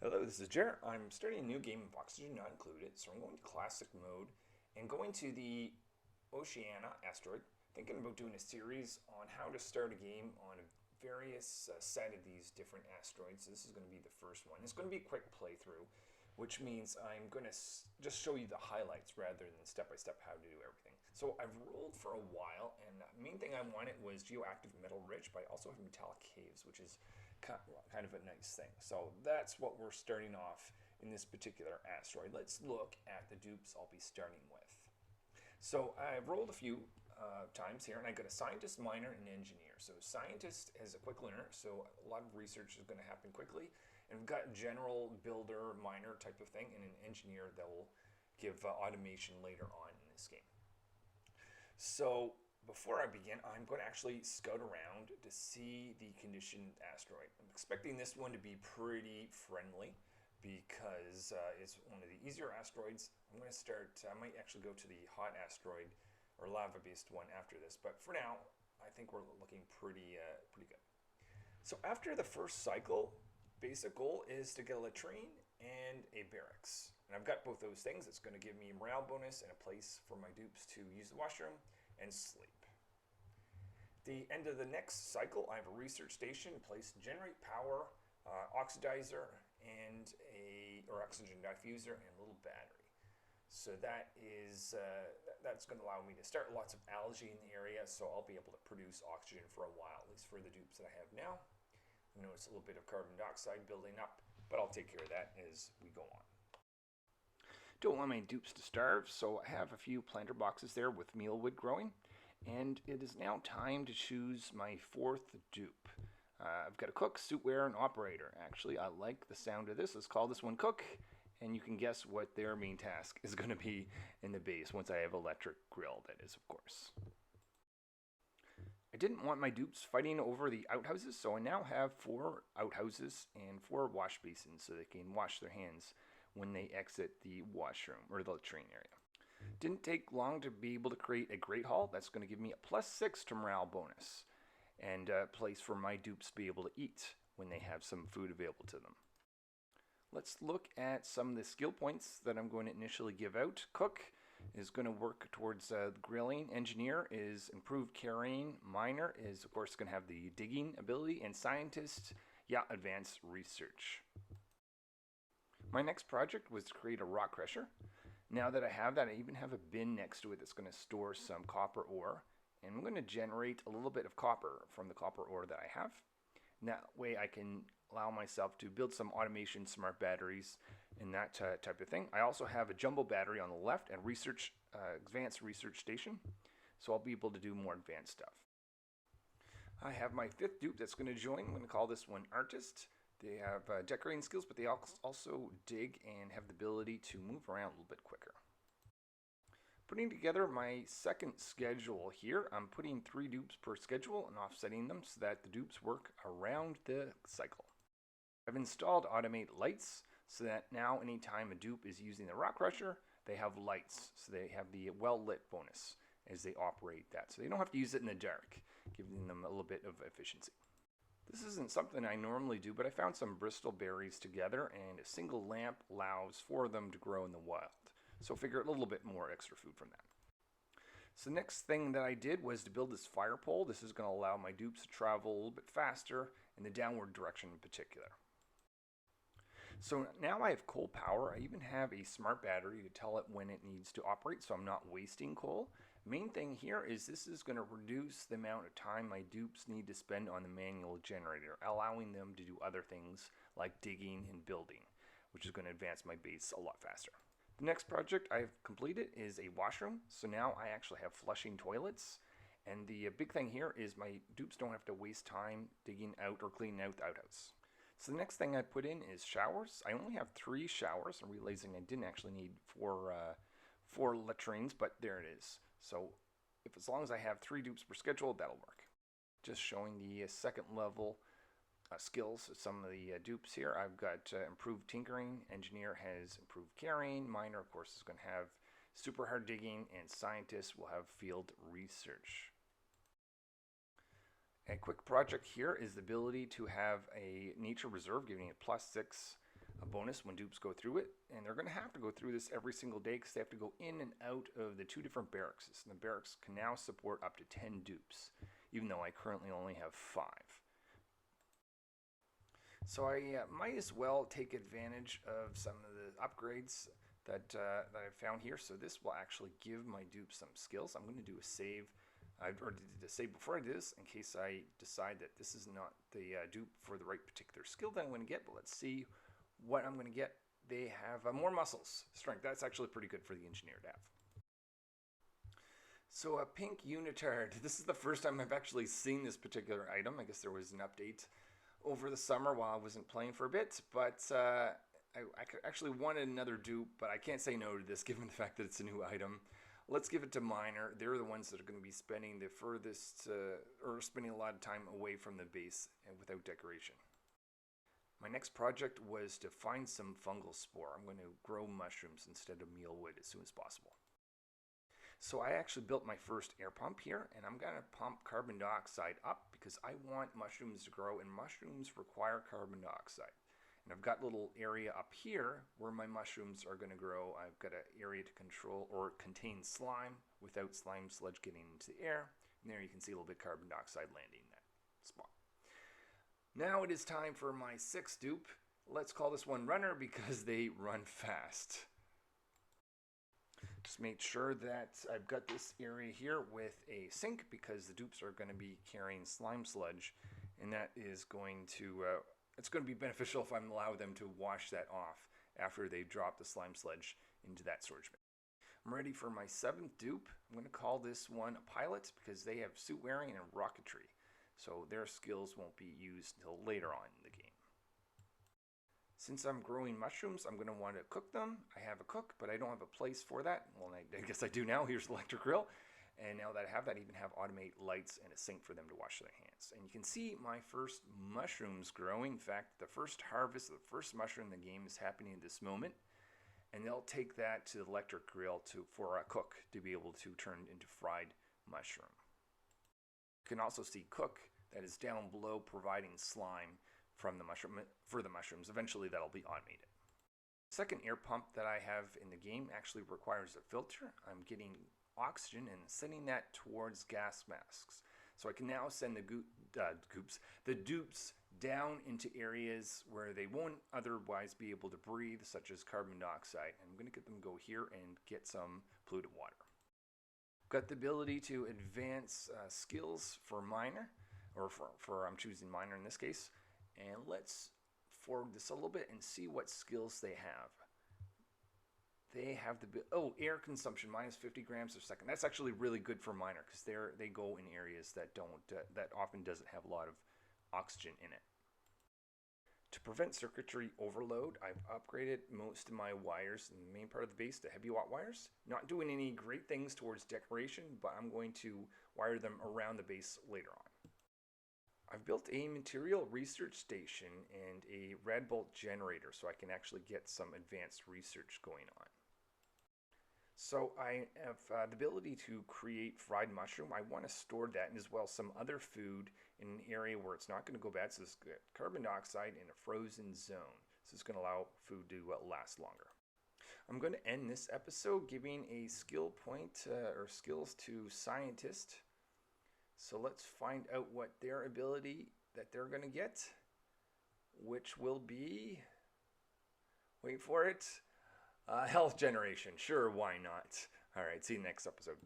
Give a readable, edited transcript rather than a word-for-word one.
Hello, this is Jarrett. I'm starting a new game of Oxygen Not Included, so I'm going to Classic mode and going to the Oceania Astroid, thinking about doing a series on how to start a game on a various set of these different asteroids. This is going to be the first one. It's going to be a quick playthrough, which means I'm going to just show you the highlights rather than step-by-step how to do everything. So I've rolled for a while, and the main thing I wanted was geoactive metal rich, but I also have metallic caves, which is kind of a nice thing. So that's what we're starting off in this particular asteroid. Let's look at the dupes I'll be starting with. So I've rolled a few times here, and I got a scientist, miner, and engineer. So scientist is a quick learner, so a lot of research is going to happen quickly. And we've got general builder, miner type of thing, and an engineer that will give automation later on in this game. So before I begin, I'm going to actually scout around to see the conditioned asteroid. I'm expecting this one to be pretty friendly because it's one of the easier asteroids. I'm going to start, I might actually go to the hot asteroid or lava-based one after this, but for now, I think we're looking pretty good. So after the first cycle, basic goal is to get a latrine and a barracks. And I've got both those things. It's going to give me morale bonus and a place for my dupes to use the washroom and sleep. The end of the next cycle, I have a research station, place to generate power, oxidizer, and or oxygen diffuser, and a little battery. So that is that's going to allow me to start lots of algae in the area, so I'll be able to produce oxygen for a while, at least for the dupes that I have now. You notice a little bit of carbon dioxide building up, but I'll take care of that as we go on. Don't want my dupes to starve, so I have a few planter boxes there with mealwood growing. And it is now time to choose my fourth dupe. I've got a cook, suitware, and operator. Actually, I like the sound of this. Let's call this one cook, and you can guess what their main task is going to be in the base once I have electric grill, that is, of course. I didn't want my dupes fighting over the outhouses, so I now have 4 outhouses and 4 wash basins so they can wash their hands when they exit the washroom or the latrine area. Didn't take long to be able to create a great hall. That's going to give me a +6 to morale bonus and a place for my dupes to be able to eat when they have some food available to them. Let's look at some of the skill points that I'm going to initially give out. Cook is going to work towards grilling. Engineer is improved carrying. Miner is, of course, going to have the digging ability. And scientist, advanced research. My next project was to create a rock crusher. Now that I have that, I even have a bin next to it that's going to store some copper ore. And I'm going to generate a little bit of copper from the copper ore that I have. And that way I can allow myself to build some automation, smart batteries, and that type of thing. I also have a jumbo battery on the left and advanced research station. So I'll be able to do more advanced stuff. I have my 5th dupe that's going to join. I'm going to call this one Artist. They have decorating skills, but they also dig and have the ability to move around a little bit quicker. Putting together my second schedule here, I'm putting 3 dupes per schedule and offsetting them so that the dupes work around the cycle. I've installed automate lights so that now anytime a dupe is using the rock crusher, they have lights, so they have the well-lit bonus as they operate that. So they don't have to use it in the dark, giving them a little bit of efficiency. This isn't something I normally do, but I found some Bristol berries together, and a single lamp allows 4 of them to grow in the wild. So figure a little bit more extra food from that. So the next thing that I did was to build this fire pole. This is going to allow my dupes to travel a little bit faster in the downward direction in particular. So now I have coal power. I even have a smart battery to tell it when it needs to operate, so I'm not wasting coal. Main thing here is this is going to reduce the amount of time my dupes need to spend on the manual generator, allowing them to do other things like digging and building, which is going to advance my base a lot faster. The next project I've completed is a washroom. So now I actually have flushing toilets. And the big thing here is my dupes don't have to waste time digging out or cleaning out the outhouse. So the next thing I put in is showers. I only have 3 showers. I'm realizing I didn't actually need 4 latrines, but there it is. So as long as I have 3 dupes per schedule, that'll work. Just showing the second level skills of some of the dupes here. I've got improved tinkering. Engineer has improved carrying. Miner, of course, is going to have super hard digging, and scientist will have field research. A quick project here is the ability to have a nature reserve, giving it +6 a bonus when dupes go through it, and they're going to have to go through this every single day because they have to go in and out of the 2 different barracks. And the barracks can now support up to 10 dupes, even though I currently only have 5. So I might as well take advantage of some of the upgrades that I've found here. So this will actually give my dupes some skills. I'm going to do a save, or did a save before I do this, in case I decide that this is not the dupe for the right particular skill that I'm going to get. But let's see what I'm going to get. They have more muscles, strength. That's actually pretty good for the engineer to have. So a pink unitard. This is the first time I've actually seen this particular item. I guess there was an update over the summer while I wasn't playing for a bit, but I actually wanted another dupe, but I can't say no to this given the fact that it's a new item. Let's give it to Miner. They're the ones that are going to be spending the furthest, or spending a lot of time away from the base and without decoration. My next project was to find some fungal spore. I'm going to grow mushrooms instead of mealwood as soon as possible. So I actually built my first air pump here, and I'm going to pump carbon dioxide up because I want mushrooms to grow, and mushrooms require carbon dioxide. And I've got a little area up here where my mushrooms are going to grow. I've got an area to control or contain slime without slime sludge getting into the air. And there you can see a little bit of carbon dioxide landing in that spot. Now it is time for my 6th dupe. Let's call this one Runner because they run fast. Just make sure that I've got this area here with a sink because the dupes are going to be carrying slime sludge, and that is going to it's going to be beneficial if I allow them to wash that off after they've dropped the slime sludge into that storage bin. I'm ready for my 7th dupe. I'm going to call this one a pilot because they have suit wearing and rocketry, so their skills won't be used until later on in the game. Since I'm growing mushrooms, I'm going to want to cook them. I have a cook, but I don't have a place for that. Well, I guess I do now. Here's the electric grill. And now that I have that, I even have automate lights and a sink for them to wash their hands. And you can see my first mushrooms growing. In fact, the first harvest of the first mushroom in the game is happening at this moment. And they'll take that to the electric grill for a cook to be able to turn into fried mushroom. You can also see cook that is down below providing slime from the mushroom for the mushrooms. Eventually that'll be automated. The second air pump that I have in the game actually requires a filter. I'm getting oxygen and sending that towards gas masks. So I can now send the dupes down into areas where they won't otherwise be able to breathe, such as carbon dioxide. And I'm going to get them go here and get some polluted water. Got the ability to advance skills for Miner, or for I'm choosing Miner in this case. And let's forward this a little bit and see what skills they have. They have air consumption minus 50 grams per second. That's actually really good for Miner because they go in areas that that often doesn't have a lot of oxygen in it. To prevent circuitry overload, I've upgraded most of my wires in the main part of the base to heavy watt wires. Not doing any great things towards decoration, but I'm going to wire them around the base later on. I've built a material research station and a red bolt generator so I can actually get some advanced research going on. So I have the ability to create fried mushroom. I want to store that and as well some other food in an area where it's not going to go bad. So it's got carbon dioxide in a frozen zone. So it's going to allow food to last longer. I'm going to end this episode giving a skill point or skills to scientist. So let's find out what their ability that they're going to get, which will be, wait for it, health generation. Sure, why not? All right, see you next episode.